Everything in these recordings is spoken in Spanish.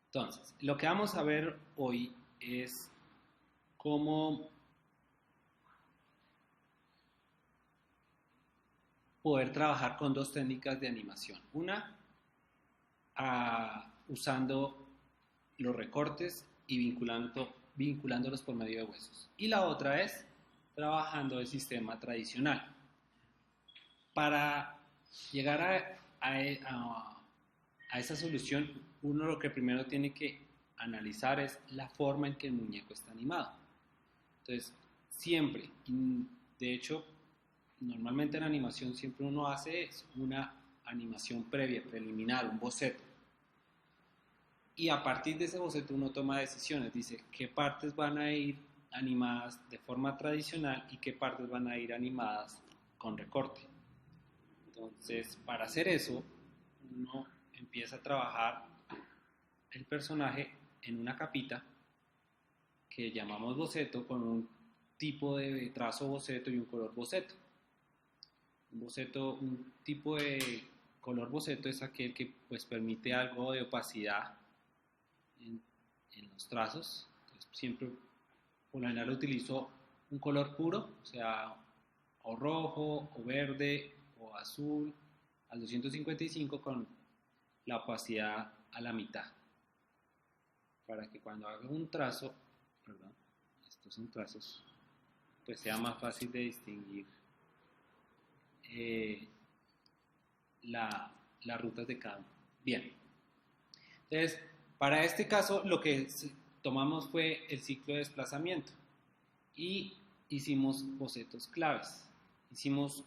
Entonces, lo que vamos a ver hoy es cómo poder trabajar con dos técnicas de animación. Una, usando los recortes y vinculándolos por medio de huesos. Y la otra es trabajando el sistema tradicional. Para llegar a esa solución, uno lo que primero tiene que analizar es la forma en que el muñeco está animado. Entonces, siempre, de hecho, normalmente en animación siempre uno hace una animación previa, preliminar, un boceto. Y a partir de ese boceto uno toma decisiones, dice qué partes van a ir animadas de forma tradicional y qué partes van a ir animadas con recorte. Entonces, para hacer eso, uno empieza a trabajar el personaje en una capita que llamamos boceto con un tipo de trazo boceto y un color boceto. Un tipo de color boceto es aquel que pues permite algo de opacidad en, en los trazos. Entonces, siempre por lo general utilizo un color puro, o sea, o rojo, o verde, o azul, al 255 con la opacidad a la mitad. Para que cuando haga un trazo, perdón, estos son trazos, pues sea más fácil de distinguir eh, las rutas de cada uno. Bien, entonces, para este caso lo que tomamos fue el ciclo de desplazamiento y hicimos bocetos claves. Hicimos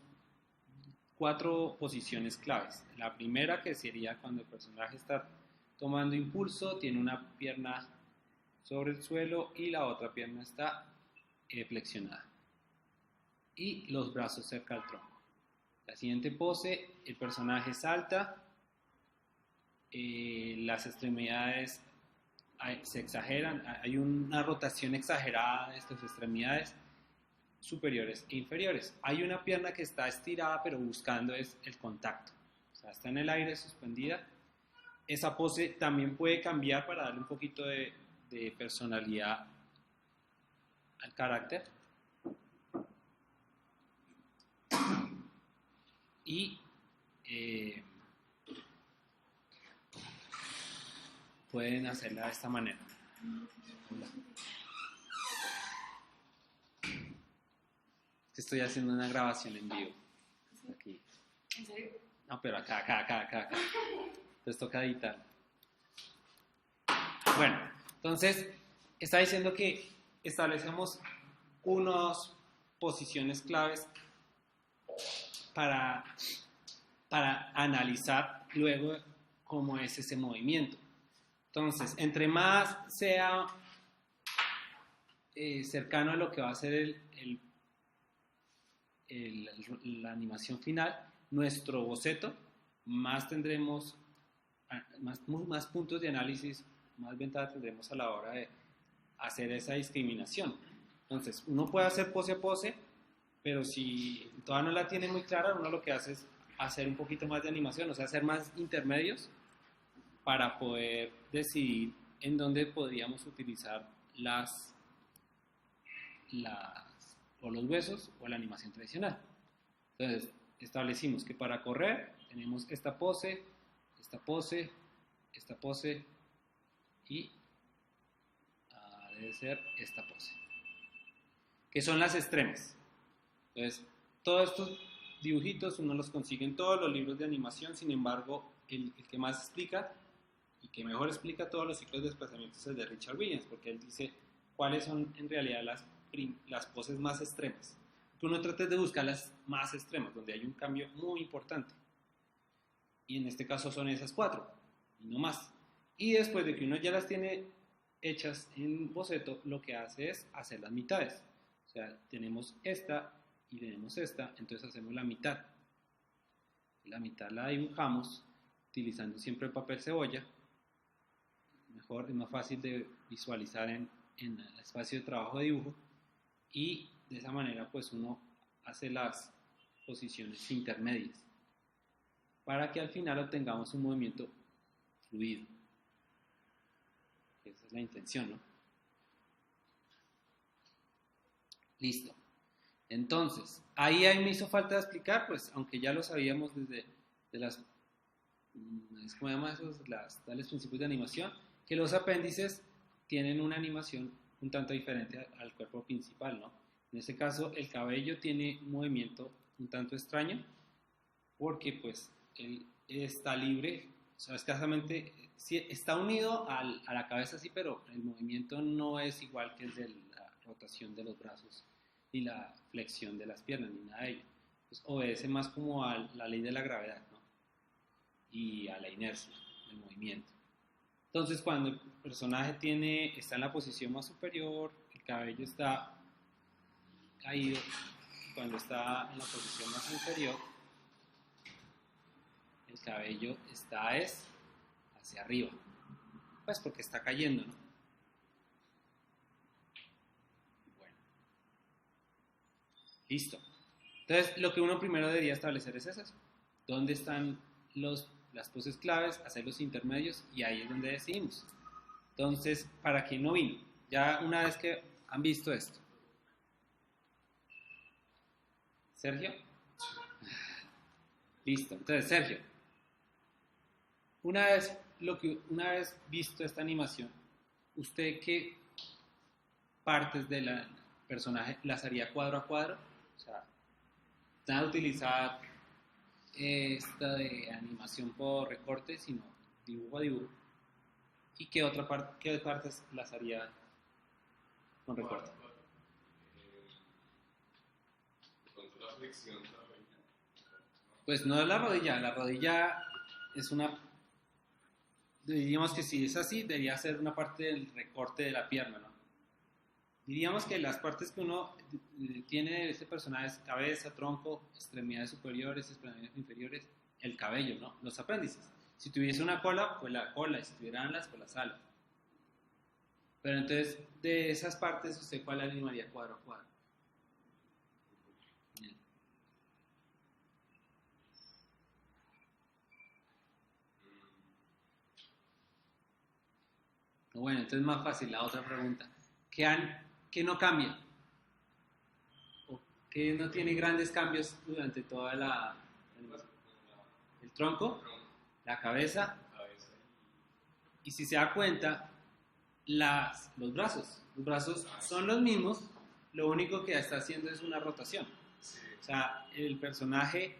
4 posiciones claves. La primera, que sería cuando el personaje está tomando impulso, tiene una pierna sobre el suelo y la otra pierna está flexionada. Y los brazos cerca al tronco. La siguiente pose, el personaje salta, las extremidades se exageran, hay una rotación exagerada de estas extremidades superiores e inferiores. Hay una pierna que está estirada pero buscando es el contacto, o sea, está en el aire suspendida. Esa pose también puede cambiar para darle un poquito de personalidad al carácter. Y pueden hacerla de esta manera. Estoy haciendo una grabación en vivo. Aquí. ¿En serio? No, pero acá. Entonces toca editar. Bueno, entonces está diciendo que establecemos unas posiciones claves para analizar luego cómo es ese movimiento. Entonces, entre más sea cercano a lo que va a ser la animación final, nuestro boceto, más tendremos más puntos de análisis, más ventaja tendremos a la hora de hacer esa discriminación. Entonces, uno puede hacer pose a pose, pero si todavía no la tiene muy clara, uno lo que hace es hacer un poquito más de animación, o sea, hacer más intermedios para poder decidir en dónde podríamos utilizar o los huesos o la animación tradicional. Entonces, establecimos que para correr tenemos esta pose y debe ser esta pose, que son las extremas. Entonces, todos estos dibujitos uno los consigue en todos los libros de animación, sin embargo, el que más explica y que mejor explica todos los ciclos de desplazamiento es el de Richard Williams, porque él dice cuáles son en realidad las poses más extremas. Que uno trate de buscar las más extremas, donde hay un cambio muy importante. Y en este caso son esas 4, y no más. Y después de que uno ya las tiene hechas en boceto, lo que hace es hacer las mitades. O sea, tenemos esta y tenemos esta, entonces hacemos la mitad. La mitad la dibujamos utilizando siempre el papel cebolla. Mejor, es más fácil de visualizar en el espacio de trabajo de dibujo. Y de esa manera pues uno hace las posiciones intermedias para que al final obtengamos un movimiento fluido. es la intención, ¿no? Listo. Entonces, ahí me hizo falta explicar, pues, aunque ya lo sabíamos desde de las, ¿cómo se llama eso? Las tales principios de animación, que los apéndices tienen una animación un tanto diferente al cuerpo principal, ¿no? En este caso, el cabello tiene un movimiento un tanto extraño, porque pues él está libre, o sea, escasamente, sí, está unido a la cabeza, sí, pero el movimiento no es igual que el de la rotación de los brazos y la flexión de las piernas, ni nada de ello. Pues obedece más como a la ley de la gravedad, ¿no? Y a la inercia del movimiento. Entonces, cuando el personaje está en la posición más superior, el cabello está caído, cuando está en la posición más inferior, el cabello está hacia arriba, pues porque está cayendo, ¿no? Bueno, listo. Entonces, lo que uno primero debería establecer es eso. ¿Dónde están las poses claves? Hacer los intermedios y ahí es donde decidimos. Entonces, ¿para quién no vino? Ya una vez que han visto esto. ¿Sergio? Listo. Entonces, Sergio, una vez visto esta animación, ¿usted qué partes del personaje las haría cuadro a cuadro? O sea, nada de utilizar esta de animación por recorte, sino dibujo a dibujo. ¿Y qué partes las haría con recorte? Pues no es la rodilla es una, diríamos que si es así, debería ser una parte del recorte de la pierna, ¿no? Diríamos que las partes que uno tiene de este personaje es cabeza, tronco, extremidades superiores, extremidades inferiores, el cabello, ¿no? Los apéndices. Si tuviese una cola, pues la cola, y si tuviera alas, pues las alas. Pero entonces, de esas partes, ¿usted cuál animaría cuadro a cuadro? Bien. Bueno, entonces más fácil, la otra pregunta. ¿Qué no cambia? ¿O qué no tiene grandes cambios durante toda el tronco, la cabeza? Y si se da cuenta, los brazos son los mismos, lo único que está haciendo es una rotación. O sea, el personaje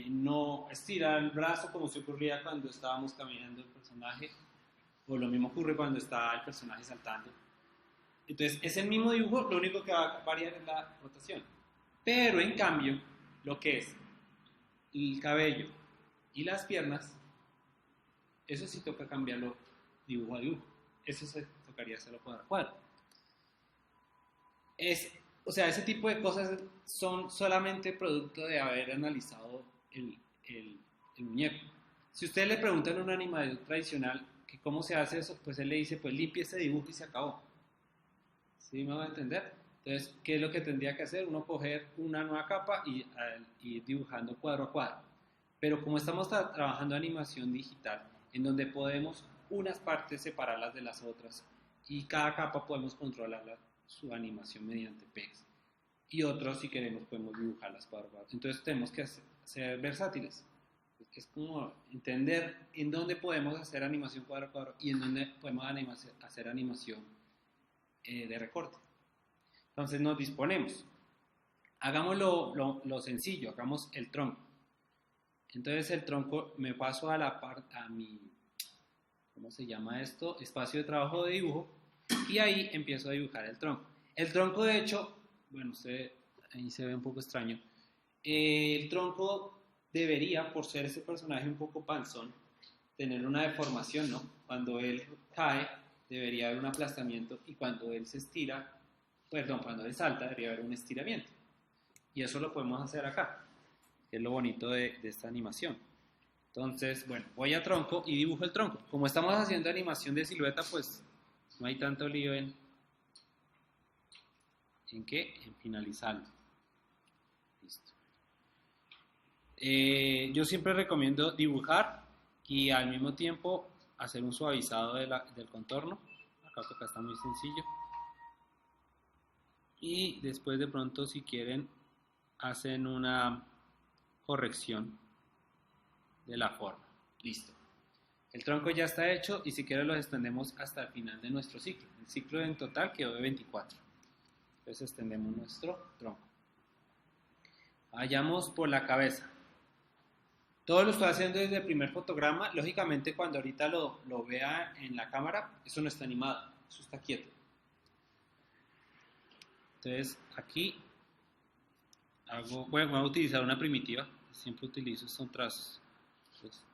no estira el brazo como se ocurría cuando estábamos caminando el personaje, o lo mismo ocurre cuando está el personaje saltando. Entonces, es el mismo dibujo, lo único que va a variar es la rotación. Pero, en cambio, lo que es el cabello y las piernas, eso sí toca cambiarlo dibujo a dibujo. Eso se tocaría hacerlo cuadro a cuadro. O sea, ese tipo de cosas son solamente producto de haber analizado el muñeco. Si usted le pregunta a un animador tradicional que cómo se hace eso, pues él le dice, pues limpie ese dibujo y se acabó. ¿Sí me va a entender? Entonces, ¿qué es lo que tendría que hacer? Uno coger una nueva capa y ir dibujando cuadro a cuadro. Pero como estamos trabajando animación digital, en donde podemos unas partes separarlas de las otras y cada capa podemos controlar su animación mediante pegs. Y otros, si queremos, podemos dibujarlas cuadro a cuadro. Entonces, tenemos que ser versátiles. Es como entender en dónde podemos hacer animación cuadro a cuadro y en dónde podemos hacer animación de recorte. Entonces nos disponemos. Hagamos lo sencillo, hagamos el tronco. Entonces el tronco me paso a mi, ¿cómo se llama esto? Espacio de trabajo de dibujo y ahí empiezo a dibujar el tronco. El tronco, de hecho, bueno, ahí se ve un poco extraño. El tronco debería, por ser ese personaje un poco panzón, tener una deformación, ¿no? Cuando él cae, debería haber un aplastamiento y cuando él cuando él salta, debería haber un estiramiento. Y eso lo podemos hacer acá, que es lo bonito de esta animación. Entonces, bueno, voy a tronco y dibujo el tronco. Como estamos haciendo animación de silueta, pues no hay tanto lío en finalizarlo. Listo. Yo siempre recomiendo dibujar y al mismo tiempo hacer un suavizado del contorno. Acá está muy sencillo. Y después de pronto, si quieren, hacen una corrección de la forma. Listo. El tronco ya está hecho y si quieren lo extendemos hasta el final de nuestro ciclo. El ciclo en total quedó de 24. Entonces extendemos nuestro tronco. Vayamos por la cabeza. Todo lo estoy haciendo desde el primer fotograma. Lógicamente, cuando ahorita lo vea en la cámara, eso no está animado, eso está quieto. Entonces, aquí voy a utilizar una primitiva. Siempre utilizo estos trazos. Entonces,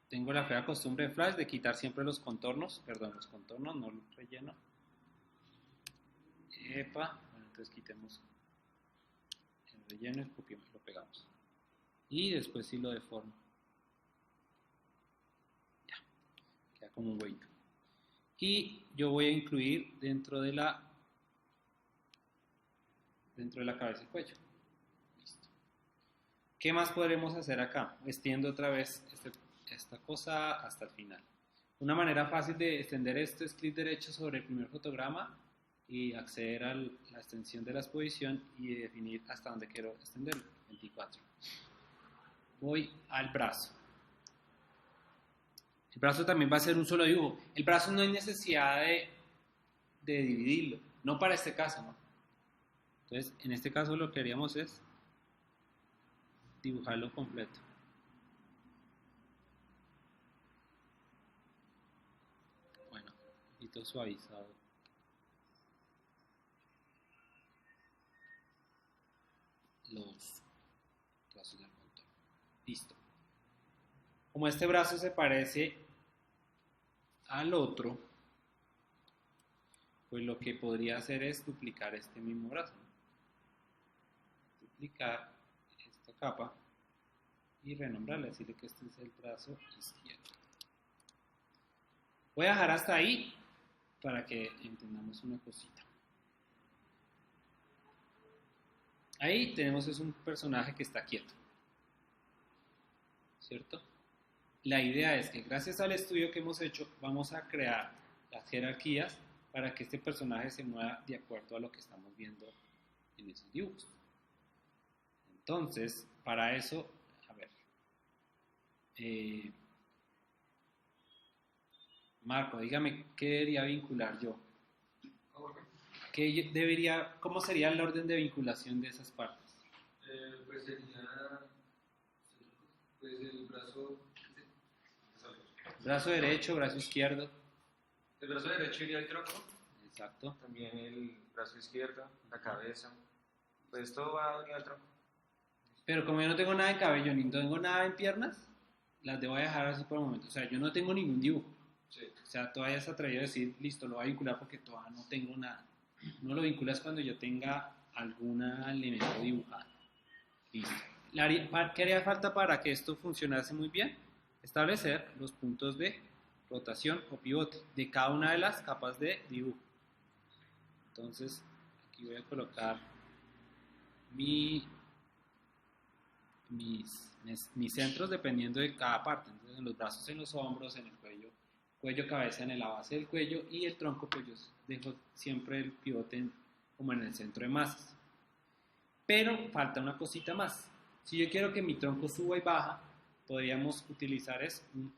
tengo la fea costumbre de Flash de quitar siempre los contornos, no el relleno. Bueno, entonces quitemos el relleno y copiamos, lo pegamos. Y después sí lo deformo. Ya, queda como un hueito. Y yo voy a incluir dentro de la cabeza y cuello. Listo. ¿Qué más podremos hacer acá? Extiendo otra vez esta cosa hasta el final. Una manera fácil de extender esto es clic derecho sobre el primer fotograma y acceder a la extensión de la exposición y definir hasta dónde quiero extenderlo, 24. Voy al brazo. El brazo también va a ser un solo dibujo. El brazo no hay necesidad de dividirlo, no para este caso, ¿no? Entonces, en este caso lo que haríamos es dibujarlo completo. Bueno, un poquito suavizado. Los trazos del contorno. Listo. Como este brazo se parece al otro, pues lo que podría hacer es duplicar este mismo brazo. Duplicar esta capa y renombrarle, decirle que este es el brazo izquierdo. Voy a dejar hasta ahí para que entendamos una cosita. Ahí tenemos es un personaje que está quieto, ¿cierto? La idea es que gracias al estudio que hemos hecho vamos a crear las jerarquías para que este personaje se mueva de acuerdo a lo que estamos viendo en esos dibujos. Entonces, para eso, a ver, Marco, dígame, ¿qué debería vincular yo? ¿Cómo sería el orden de vinculación de esas partes? Pues sería pues el brazo. Brazo derecho, brazo izquierdo. El brazo derecho iría al tronco. Exacto. También el brazo izquierdo, la cabeza. Pues todo va unido al tronco. Pero como yo no tengo nada en cabello ni tengo nada en piernas, las debo dejar así por el momento. O sea, yo no tengo ningún dibujo. Sí. O sea, todavía se atrevió a decir, listo, lo voy a vincular porque todavía no tengo nada. No lo vinculas cuando yo tenga algún elemento dibujado. Listo. ¿Qué haría falta para que esto funcionase muy bien? Establecer los puntos de rotación o pivote de cada una de las capas de dibujo. Entonces, aquí voy a colocar mis centros dependiendo de cada parte. Entonces, en los brazos, en los hombros, en el cuello, cabeza, en la base del cuello y el tronco, pues yo dejo siempre el pivote como en el centro de masas. Pero falta una cosita más. Si yo quiero que mi tronco suba y baja, podríamos utilizar un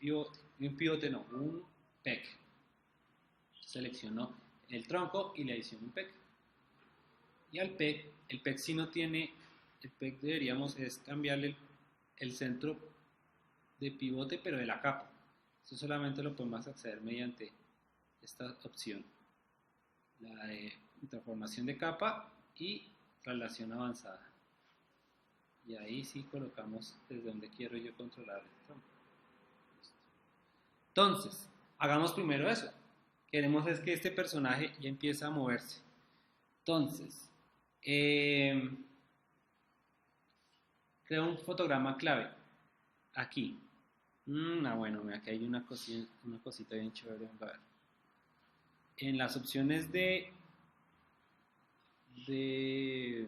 peg. Selecciono el tronco y le adiciono un peg. Y al peg, el peg si no tiene, el peg deberíamos es cambiarle el centro de pivote, pero de la capa. Eso solamente lo podemos acceder mediante esta opción, la de transformación de capa y traslación avanzada. Y ahí sí colocamos desde donde quiero yo controlar el tronco. Entonces, hagamos primero eso. Queremos es que este personaje ya empiece a moverse. Entonces, creo un fotograma clave. Aquí. Bueno, aquí hay una cosita bien chévere. A ver. En las opciones de de,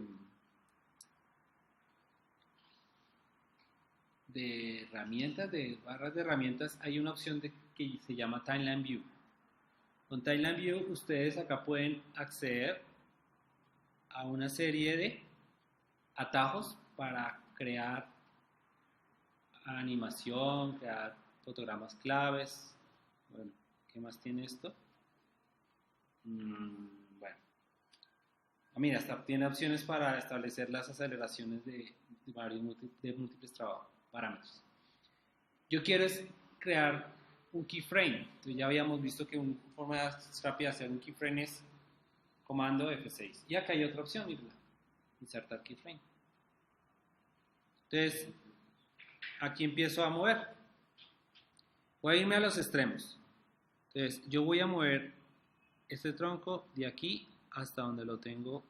de herramientas, de barras de herramientas, hay una opción que se llama Timeline View. Con Timeline View ustedes acá pueden acceder a una serie de atajos para crear animación, crear fotogramas claves. Bueno, ¿qué más tiene esto? Bueno, mira, hasta tiene opciones para establecer las aceleraciones de múltiples parámetros. Yo quiero crear un keyframe. Entonces ya habíamos visto que una forma rápida de hacer un keyframe es comando F6. Y acá hay otra opción, mira, insertar keyframe. Entonces, aquí empiezo a mover. Voy a irme a los extremos. Entonces, yo voy a mover este tronco de aquí hasta donde lo tengo.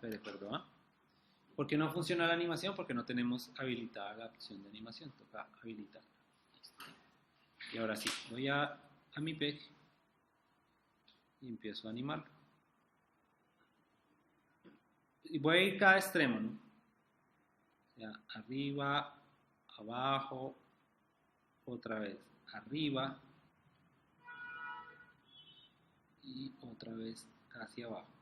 Perdón. ¿Por qué no funciona la animación? Porque no tenemos habilitada la opción de animación. Toca habilitar. Y ahora sí, voy a mi peg y empiezo a animarlo. Y voy a ir cada extremo, ¿no? O sea, arriba, abajo, otra vez arriba y otra vez hacia abajo.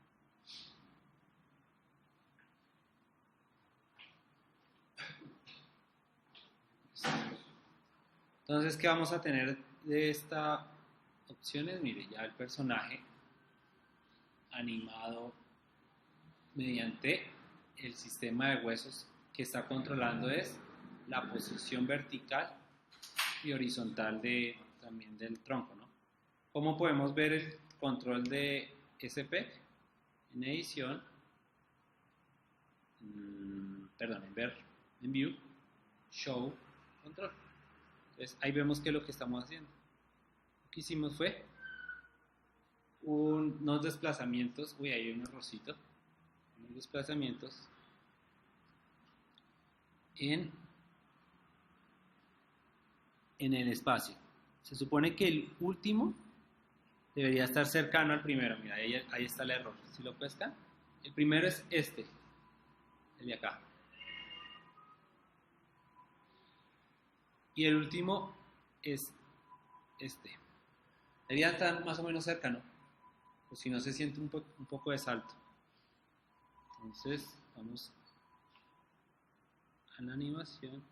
Entonces, ¿qué vamos a tener de estas opciones? Mire, ya el personaje animado mediante el sistema de huesos que está controlando es la posición vertical y horizontal también del tronco, ¿no? ¿Cómo podemos ver el control de SP? En edición, en View, Show, Control. Entonces ahí vemos que es lo que estamos haciendo. Lo que hicimos fue unos desplazamientos, ahí hay un errorcito, unos desplazamientos en el espacio. Se supone que el último debería estar cercano al primero. Mira, ahí está el error. Si lo pescan, el primero es el de acá. Y el último es este. Debería estar más o menos cerca, ¿no? O si no, se siente un poco de salto. Entonces, vamos a la animación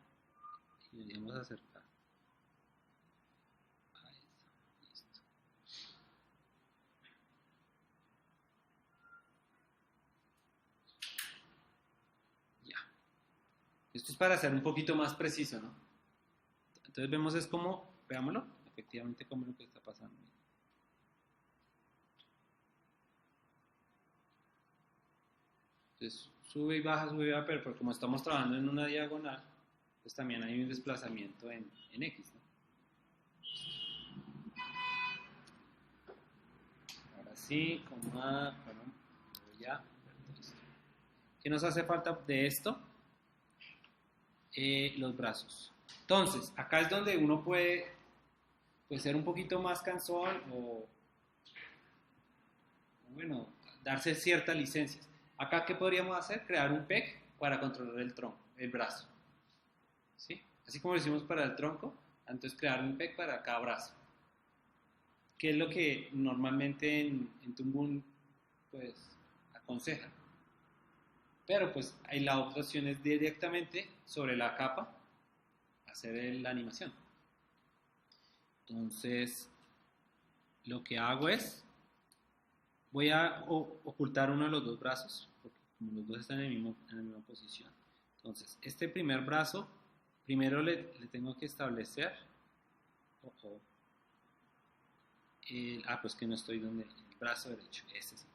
y deberíamos acercar. Ahí está, listo. Ya. Esto es para ser un poquito más preciso, ¿no? Entonces vemos es como, veámoslo, efectivamente como lo que está pasando. Entonces sube y baja, pero como estamos trabajando en una diagonal, pues también hay un desplazamiento en X, ¿no? Ahora sí, voy a ver todo esto. ¿Qué nos hace falta de esto? Los brazos. Entonces, acá es donde uno puede ser un poquito más cansón o bueno, darse ciertas licencias. Acá, ¿qué podríamos hacer? Crear un peg para controlar el tronco, el brazo. ¿Sí? Así como lo hicimos para el tronco, entonces crear un peg para cada brazo. ¿Qué es lo que normalmente en Toon pues aconsejan? Pero pues ahí la otra opción es directamente sobre la capa hacer la animación. Entonces, lo que hago es, voy a ocultar uno de los dos brazos, porque como los dos están en la misma posición. Entonces, este primer brazo, primero le tengo que establecer, pues que no estoy donde, el brazo derecho, este sí.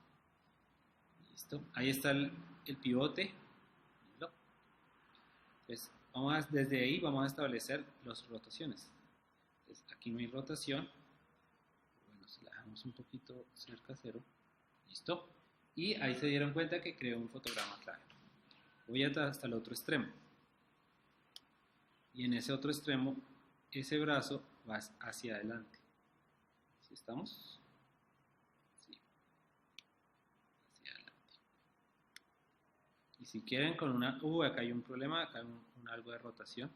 Listo, ahí está el pivote. Entonces, desde ahí vamos a establecer las rotaciones. Entonces, aquí no hay rotación. Bueno, si la dejamos un poquito cerca a cero. Listo. Y ahí se dieron cuenta que creó un fotograma clave. Voy hasta el otro extremo. Y en ese otro extremo, ese brazo va hacia adelante. ¿Sí estamos? Sí. Hacia adelante. Y si quieren con una... acá hay un problema, acá hay un algo de rotación.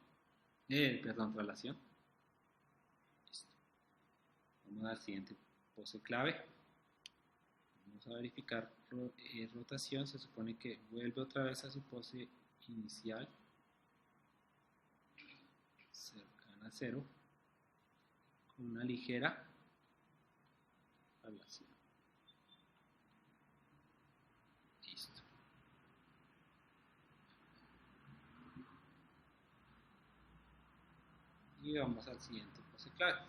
Perdón, traslación. Listo. Vamos al siguiente pose clave. Vamos a verificar rotación. Se supone que vuelve otra vez a su pose inicial. Cercana a cero. Con una ligera traslación. Listo. Y vamos al siguiente pose clave.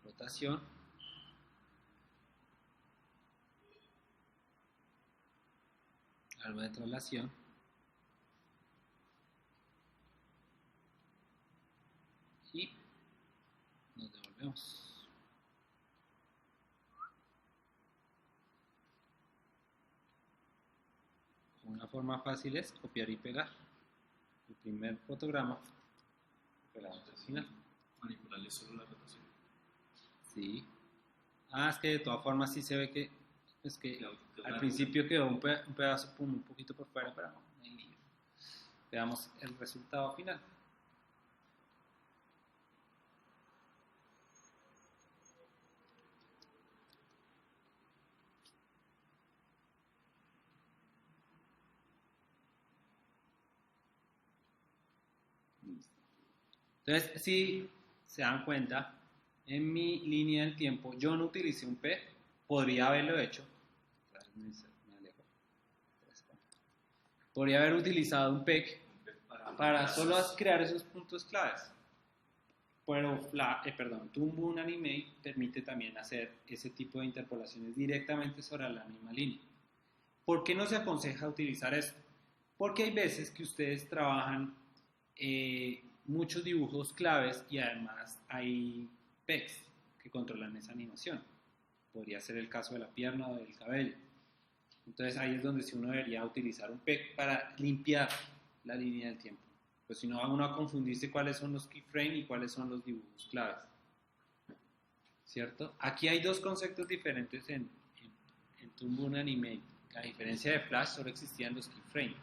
Rotación. Algo de traslación. Y nos devolvemos. Una forma fácil es copiar y pegar el primer fotograma. Pegamos al final. Manipularle solo la rotación. Sí. Es que de todas formas sí se ve que es que Claro, al principio quedó un pedazo un poquito por fuera, pero no hay lío. Veamos el resultado final. Entonces, si se dan cuenta, en mi línea del tiempo yo no utilicé un P, podría haberlo hecho. Podría haber utilizado un PEC para solo crear esos puntos claves. Pero Toon Boom Animate permite también hacer ese tipo de interpolaciones directamente sobre la misma línea. ¿Por qué no se aconseja utilizar esto? Porque hay veces que ustedes trabajan muchos dibujos claves y además hay PECs que controlan esa animación. Podría ser el caso de la pierna o del cabello. Entonces ahí es donde si uno debería utilizar un PEC para limpiar la línea del tiempo. Pues si no va uno a confundirse cuáles son los keyframes y cuáles son los dibujos claves. ¿Cierto? Aquí hay dos conceptos diferentes en Toon Boom Animate. A diferencia de Flash, solo existían los keyframes.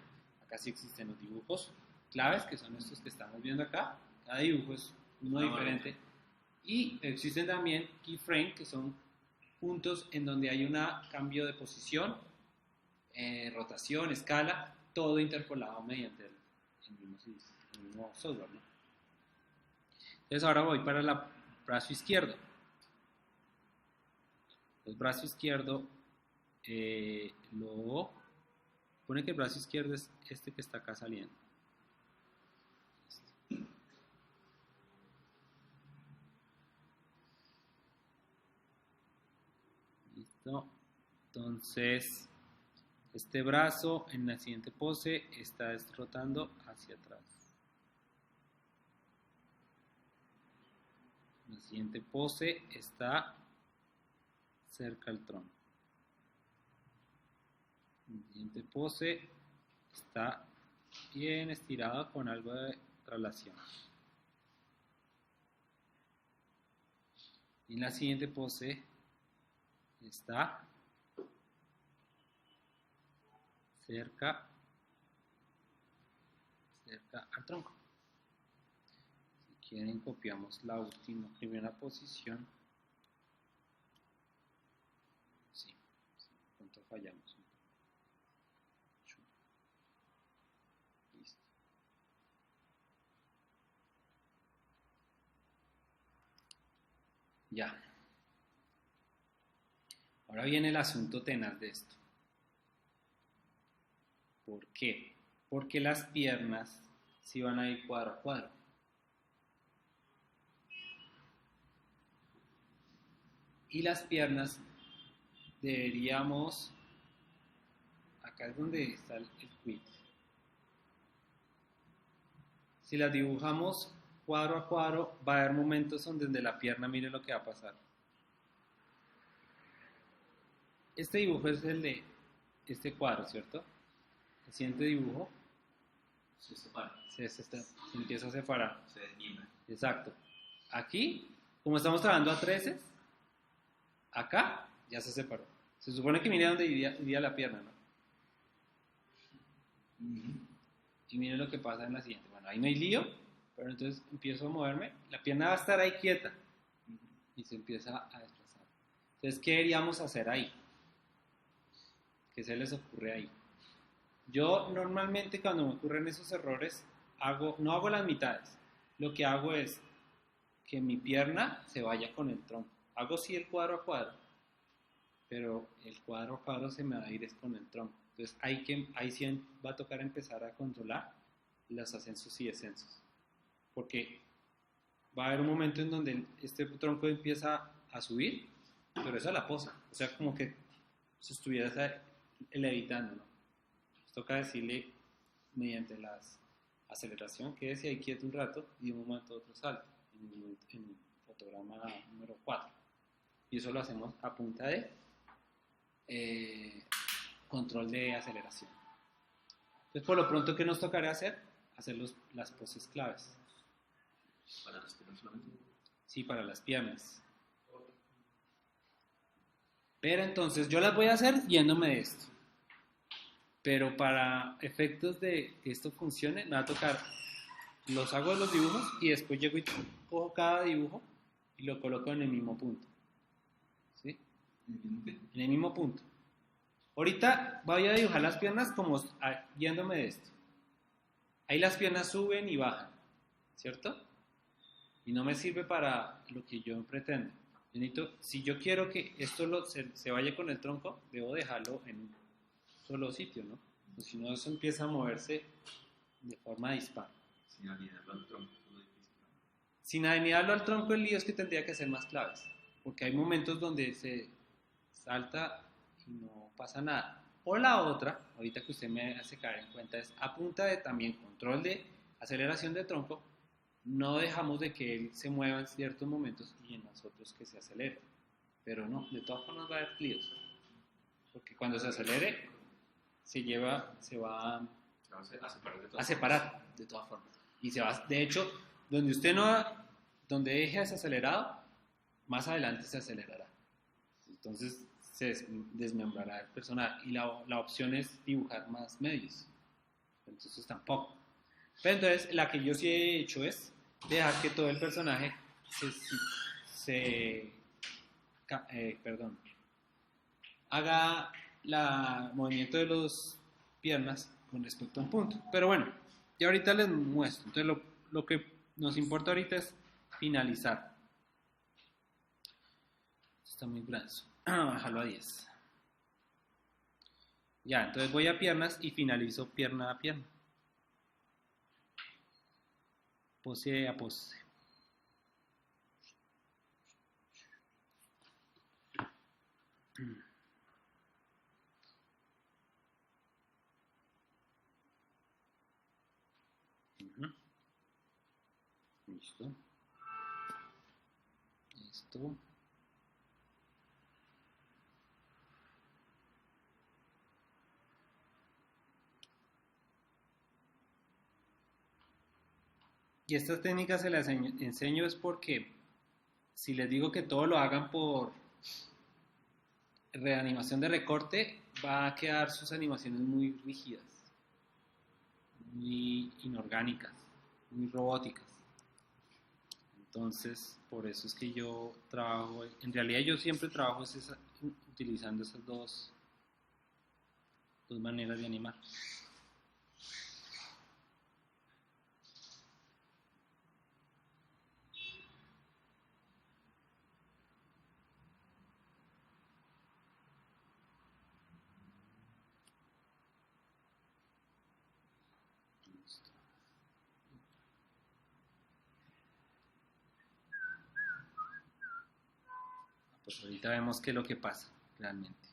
Acá sí existen los dibujos claves, que son estos que estamos viendo acá. Cada dibujo es uno diferente. Y existen también keyframes, que son puntos en donde hay un cambio de posición, rotación, escala, todo interpolado mediante el mismo software, ¿no? Entonces ahora voy para el brazo izquierdo. El brazo izquierdo pone que el brazo izquierdo es este que está acá saliendo. Listo. Entonces este brazo en la siguiente pose está rotando hacia atrás. En la siguiente pose está cerca al tronco. En la siguiente pose está bien estirado con algo de traslación. Y en la siguiente pose está cerca al tronco. Si quieren copiamos la primera posición. Sí, de pronto fallamos. Listo. Ya. Ahora viene el asunto tenaz de esto. ¿Por qué? Porque las piernas sí van a ir cuadro a cuadro. Y las piernas deberíamos... Acá es donde está el quit. Si las dibujamos cuadro a cuadro, va a haber momentos donde la pierna mire lo que va a pasar. Este dibujo es el de este cuadro, ¿cierto? El siguiente dibujo Se separa. se empieza a separar. Se desliga. Exacto. Aquí, como estamos trabajando a 13, acá ya se separó. Se supone que mire dónde iría la pierna, ¿no? Y miren lo que pasa en la siguiente. Bueno, ahí no hay lío, pero entonces empiezo a moverme. La pierna va a estar ahí quieta y se empieza a desplazar. Entonces, ¿qué deberíamos hacer ahí? ¿Qué se les ocurre ahí? Yo normalmente cuando me ocurren esos errores, no hago las mitades. Lo que hago es que mi pierna se vaya con el tronco. Hago sí el cuadro a cuadro, pero el cuadro a cuadro se me va a ir es con el tronco. Entonces ahí sí va a tocar empezar a controlar los ascensos y descensos. Porque va a haber un momento en donde este tronco empieza a subir, pero eso a la posa. O sea, como que se estuviera levitando, ¿no? Toca decirle mediante la aceleración que quédese ahí quieto un rato y de un momento a otro salto en el fotograma número 4. Y eso lo hacemos a punta de control de aceleración. Entonces, por lo pronto, ¿qué nos tocará hacer? Hacer las poses claves. Para respirar solamente. Sí, para las piernas. Pero entonces yo las voy a hacer yéndome de esto. Pero para efectos de que esto funcione, me va a tocar, los hago los dibujos y después llego y cojo cada dibujo y lo coloco en el mismo punto. ¿Sí? En el mismo punto. Ahorita voy a dibujar las piernas como yéndome de esto. Ahí las piernas suben y bajan, ¿cierto? Y no me sirve para lo que yo pretendo. Si yo quiero que esto se vaya con el tronco, debo dejarlo en un solo sitio, ¿no? Pues si no, eso empieza a moverse de forma dispar. Sin alinearlo al tronco, todo difícil. Sin alinearlo al tronco, el lío es que tendría que hacer más claves, porque hay momentos donde se salta y no pasa nada. O la otra, ahorita que usted me hace caer en cuenta, es a punta de también control de aceleración de tronco, no dejamos de que él se mueva en ciertos momentos y en los otros que se acelere. Pero no, de todas formas va a haber líos, porque cuando se acelere, se va A separar de todo. a separar de todas formas. Y se va, de hecho, donde deje desacelerado, más adelante se acelerará. Entonces se desmembrará el personaje. Y la opción es dibujar más medios. Entonces tampoco. Pero entonces la que yo sí he hecho es dejar que todo el personaje haga el movimiento de las piernas con respecto a un punto. Pero bueno, ya ahorita les muestro. Entonces lo que nos importa ahorita es finalizar. Está muy branzo. Bájalo a 10. Ya, entonces voy a piernas y finalizo pierna a pierna. Pose a pose. Listo. Listo. Y estas técnicas se las enseño es porque si les digo que todo lo hagan por reanimación de recorte, va a quedar sus animaciones muy rígidas, muy inorgánicas, muy robóticas. Entonces, por eso es que yo trabajo, en realidad yo siempre trabajo utilizando esas dos maneras de animar. Pues ahorita vemos qué es lo que pasa realmente.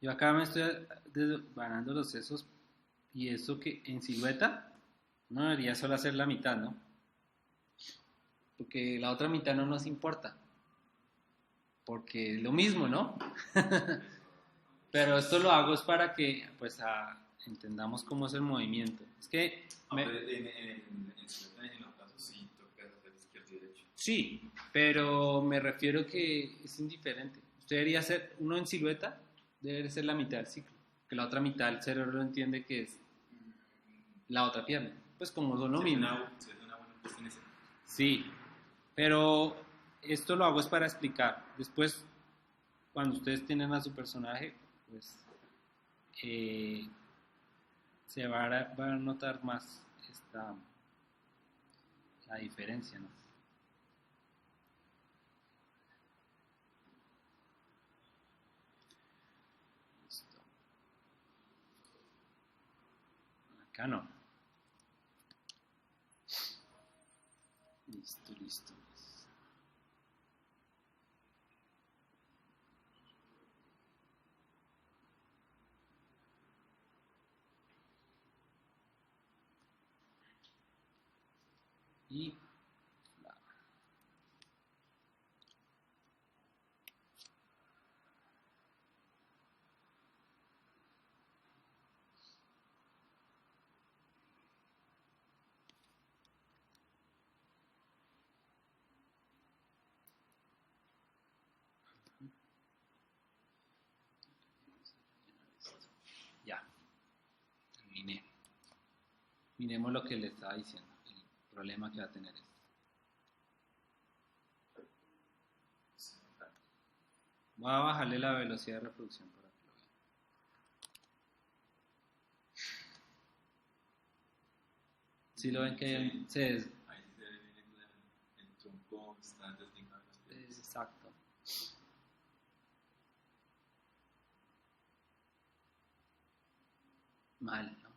Yo acá me estoy desvanando los sesos y eso que en silueta no debería solo hacer la mitad, ¿no? Porque la otra mitad no nos importa. porque es lo mismo, ¿no? Pero esto lo hago es para que pues entendamos cómo es el movimiento. Es que En los casos sí tocas hacer izquierda y derecha. sí, pero me refiero que es indiferente. Usted debería hacer uno en silueta, debe ser la mitad del ciclo, que la otra mitad del cerebro entiende que es la otra pierna. Pues como son lo mismo. Se hace una buena puesta en ese. Sí, pero esto lo hago es para explicar. Después, cuando ustedes tienen a su personaje, pues se va a notar más la diferencia, ¿no? Listo. Acá no. Listo, listo. Y ya, terminé. Miremos lo que le estaba diciendo, el problema que va a tener esto. Voy a bajarle la velocidad de reproducción para que lo vean. Si lo ven que Sí. se Ahí se ve el tronco está desligado de las piernas. exacto. Mal, ¿no?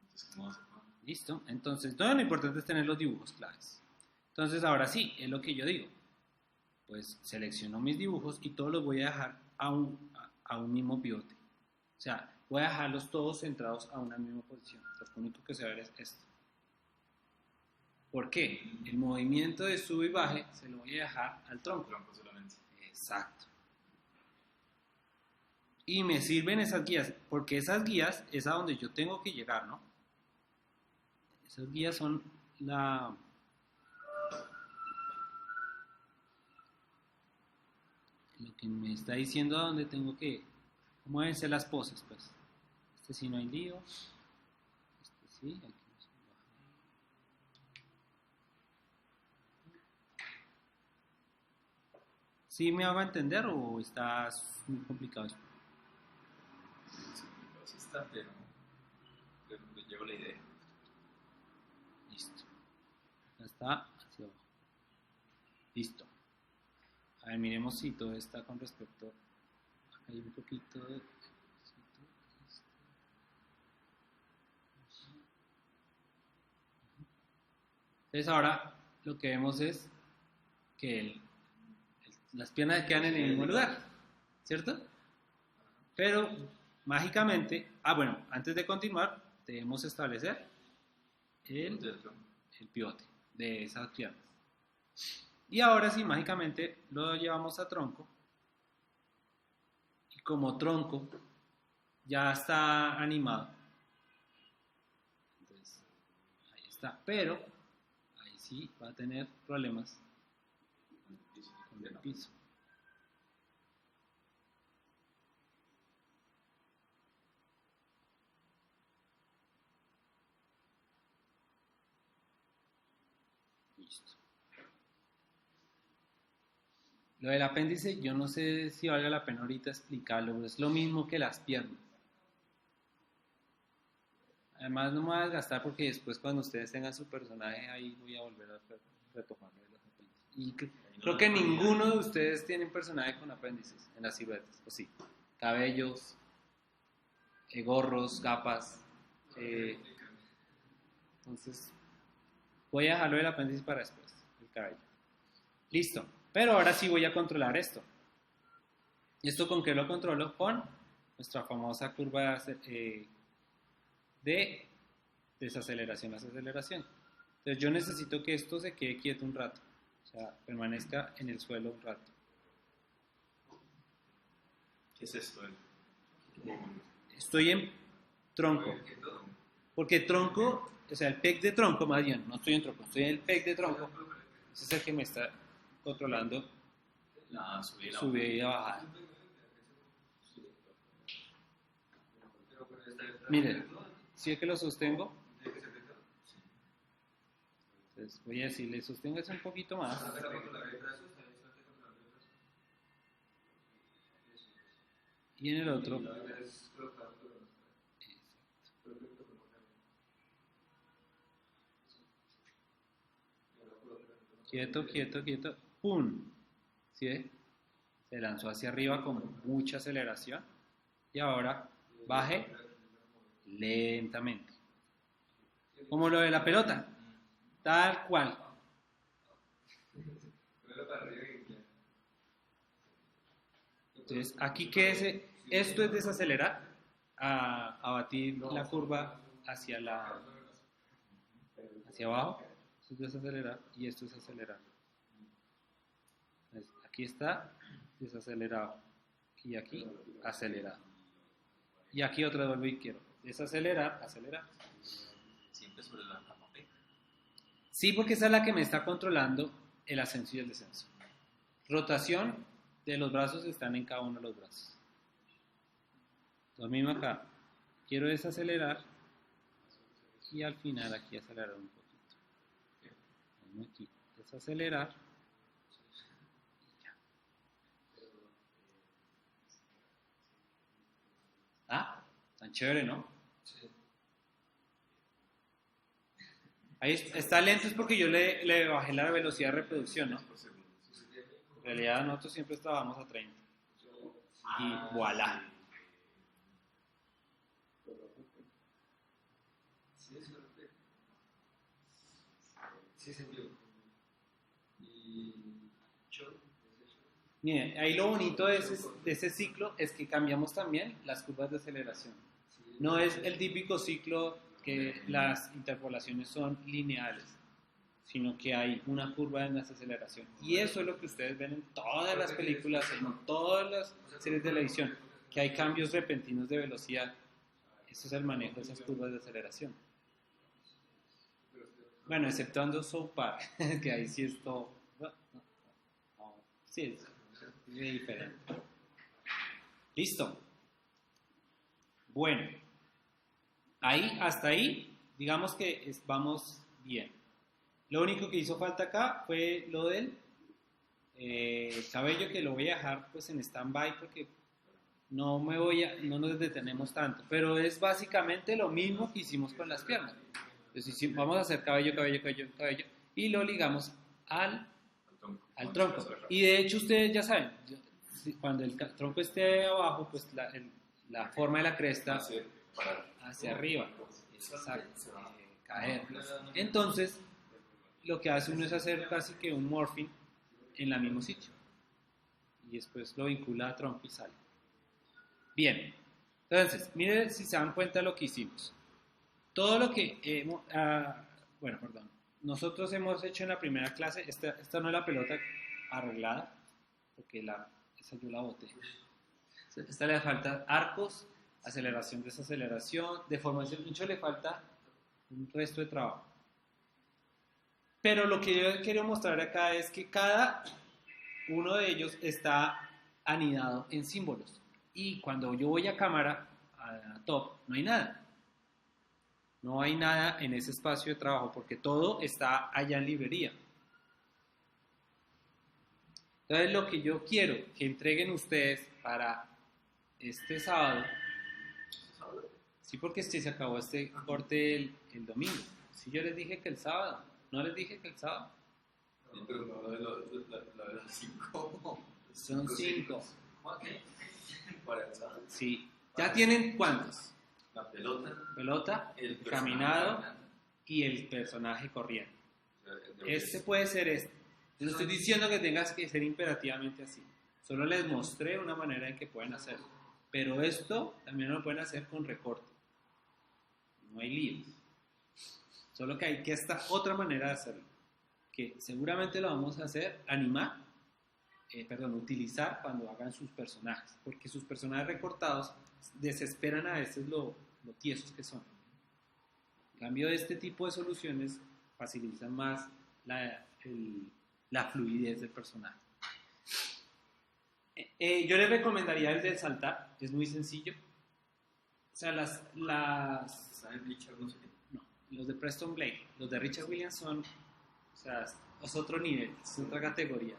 Entonces, ¿cómo hace? Listo. Entonces, todo lo importante es tener los dibujos claves. Entonces, ahora sí, es lo que yo digo. Pues selecciono mis dibujos y todos los voy a dejar a un mismo pivote. O sea, voy a dejarlos todos centrados a una misma posición. Lo único que se va a ver es esto. ¿Por qué? El movimiento de sube y baje se lo voy a dejar al tronco. Tronco solamente. Exacto. Y me sirven esas guías, porque esas guías es a donde yo tengo que llegar, ¿no? Esas guías son lo que me está diciendo a dónde tengo que, cómo deben ser las poses, pues. Este sí no hay lío. Este sí, aquí no se baja. ¿Sí me hago entender o está muy complicado esto? Sí está, pero le llevo la idea. Listo. Acá está hacia abajo. Listo. A ver, miremos si todo está con respecto. Acá hay un poquito de. Entonces ahora lo que vemos es que las piernas quedan en el mismo lugar, ¿cierto? Pero mágicamente, bueno, antes de continuar, debemos establecer el pivote de esas piernas. Y ahora sí, mágicamente lo llevamos a tronco. Y como tronco ya está animado. Entonces, ahí está. Pero ahí sí va a tener problemas con el piso. Listo. Lo del apéndice, yo no sé si valga la pena ahorita explicarlo, pero es lo mismo que las piernas. Además no me voy a desgastar porque después cuando ustedes tengan su personaje ahí voy a volver a retomar lo de los apéndices. Y creo que ninguno de ustedes tiene un personaje con apéndices en las siluetas, ¿o sí? Cabellos, gorros, gafas. Entonces voy a dejarlo del apéndice para después, el cabello. Listo. Pero ahora sí voy a controlar esto. ¿Esto con qué lo controlo? Con nuestra famosa curva de desaceleración a aceleración. Entonces yo necesito que esto se quede quieto un rato. O sea, permanezca en el suelo un rato. ¿Qué es esto? Estoy en tronco. Porque tronco, o sea, el peg de tronco, más bien, no estoy en tronco, estoy en el peg de tronco. Ese es el que me está controlando La subida. subida y bajada. Miren, si es que lo sostengo, entonces voy a decirle, sosténgase un poquito más. Y en el otro, quieto, quieto, quieto, ¡pum! ¿Sí ve? Se lanzó hacia arriba con mucha aceleración y ahora baje lentamente. Como lo de la pelota, tal cual. Entonces, aquí esto es desacelerar, a batir la curva hacia abajo, esto es desacelerar y esto es acelerar. Entonces, aquí está desacelerado y aquí acelerado. Y aquí otra vez vuelvo y quiero desacelerar, acelerar. Siempre sobre la cama. Sí, porque esa es la que me está controlando el ascenso y el descenso. Rotación de los brazos están en cada uno de los brazos. Lo mismo acá. Quiero desacelerar y al final aquí acelerar un poquito. Lo mismo aquí. Desacelerar. Y ya. Ah, tan chévere, ¿no? Ahí está lento es porque yo le bajé la velocidad de reproducción, ¿no? En realidad nosotros siempre estábamos a 30. Y voilà. Mire, ahí lo bonito de ese ciclo es que cambiamos también las curvas de aceleración. No es el típico ciclo que las interpolaciones son lineales, sino que hay una curva en la aceleración. Y eso es lo que ustedes ven en todas las películas, en todas las series de televisión, que hay cambios repentinos de velocidad. Eso es el manejo de esas curvas de aceleración. Bueno, exceptuando South Park, que ahí sí es todo... No, sí, es diferente. Listo. Bueno, hasta ahí, digamos que vamos bien. Lo único que hizo falta acá fue lo del cabello, que lo voy a dejar pues en stand-by porque no nos detenemos tanto. Pero es básicamente lo mismo que hicimos con las piernas. Entonces vamos a hacer cabello, cabello, cabello, cabello y lo ligamos al tronco. Y de hecho ustedes ya saben, cuando el tronco esté abajo, pues la forma de la cresta hacia arriba. Exacto. Caer. Entonces, lo que hace uno es hacer casi que un morphing en el mismo sitio. Y después lo vincula a tronco y sale. Bien. Entonces, miren si se dan cuenta de lo que hicimos. Todo lo que nosotros hemos hecho en la primera clase, esta no es la pelota arreglada, porque esa yo la boté. Esta le falta arcos, aceleración, desaceleración, deformación, mucho le falta un resto de trabajo. Pero lo que yo quiero mostrar acá es que cada uno de ellos está anidado en símbolos. Y cuando yo voy a cámara, a top, no hay nada. No hay nada en ese espacio de trabajo porque todo está allá en librería. Entonces lo que yo quiero que entreguen ustedes para este sábado, sí, porque se acabó este corte el domingo. Sí, yo les dije que el sábado, no les dije que el sábado. Sí, pero no de los 5. Son 5. Para el sábado. Sí. ¿Ya tienen cuántos? La pelota. Pelota, El caminado y el personaje corriendo. Este puede ser este. No estoy diciendo que tengas que ser imperativamente así. Solo les mostré una manera en que pueden hacerlo. Pero esto también lo pueden hacer con recorte. No hay lío. Solo que hay que esta otra manera de hacerlo. Que seguramente lo vamos a hacer, animar, utilizar cuando hagan sus personajes, porque sus personajes recortados desesperan a veces lo tiesos que son. En cambio, este tipo de soluciones facilitan más la fluidez del personaje. Yo les recomendaría el del saltar, es muy sencillo. O sea, Está en Richard, no sé qué. no, los de Preston Blake, los de Richard Williams son, o sea, es otro nivel, es otra categoría.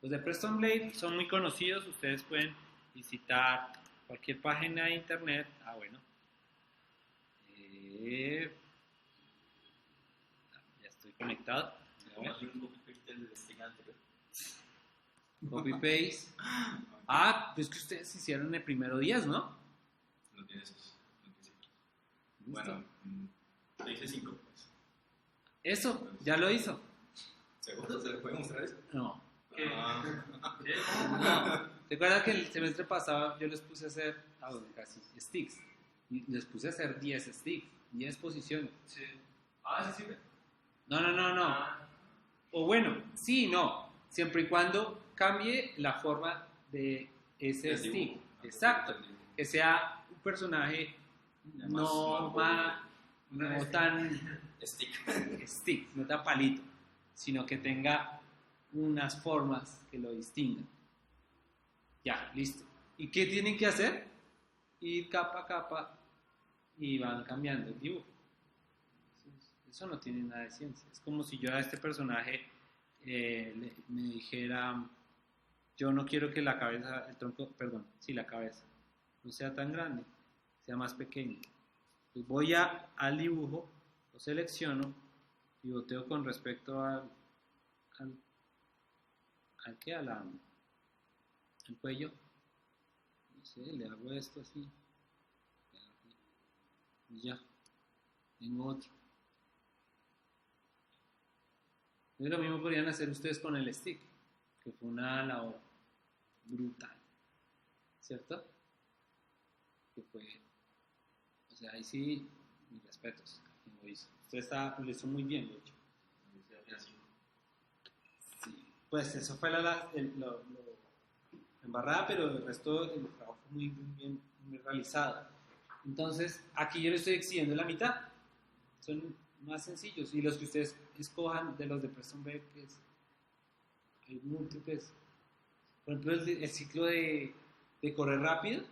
Los de Preston Blake son muy conocidos, ustedes pueden visitar cualquier página de internet. Bueno, ya estoy conectado. A ver. Vamos a hacer un copy-paste del stick anterior. Copy paste. Pues que ustedes hicieron el primero 10, ¿no? No tiene esos. No tiene esos. Listo. Bueno, le hice 5. Pues. Eso, ya lo hizo. ¿Seguro? ¿Se le puede mostrar eso? No. ¿Qué? Ah. ¿Te acuerdas que el semestre pasado yo les puse a hacer, casi, sticks? Y les puse a hacer 10 sticks, 10 posiciones. Sí. ¿Sí sirve? No. Ah, O bueno, sí y no. Siempre y cuando cambie la forma de ese El stick. dibujo. Exacto. El dibujo. Que sea un personaje Ya no tan stick, no tan palito, sino que tenga unas formas que lo distingan. Ya, listo. ¿Y qué tienen que hacer? Ir capa a capa y van cambiando el dibujo. Eso no tiene nada de ciencia. Es como si yo a este personaje me dijera, yo no quiero que la cabeza, la cabeza no sea tan grande, sea más pequeña. Pues voy al dibujo, lo selecciono, pivoteo con respecto al cuello, no sé, le hago esto así, y ya, tengo otro. Y lo mismo podrían hacer ustedes con el stick, que fue una labor brutal, ¿cierto? Que fue, o sea, ahí sí, mis respetos, quien lo hizo. Lo hizo muy bien, de hecho. Sí, pues eso fue la embarrada, pero el resto del trabajo fue muy bien muy realizado. Entonces, aquí yo le estoy exigiendo la mitad. Son más sencillos. Y los que ustedes escojan de los de Preston Beck, pues, hay múltiples. Por ejemplo, el ciclo de correr rápido,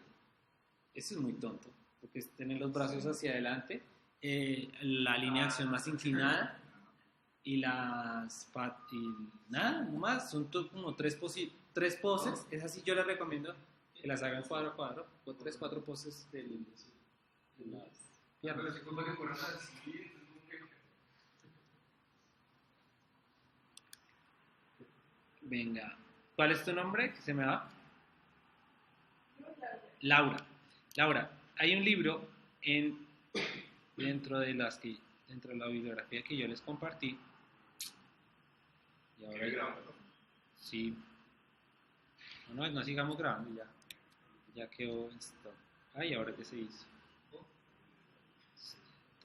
ese es muy tonto, porque es tener los brazos hacia adelante, la línea de acción más inclinada y nada, nomás, son como tres poses. Esas sí yo les recomiendo que las hagan cuadro a cuadro, o 4 poses de las piernas. pero si culpa que corran así. Venga, ¿cuál es tu nombre? ¿Qué se me va? Laura. Laura, hay un libro dentro de la bibliografía que yo les compartí. Y ahora sí. No sigamos grabando ya. Ya quedó esto. Ahora qué se hizo.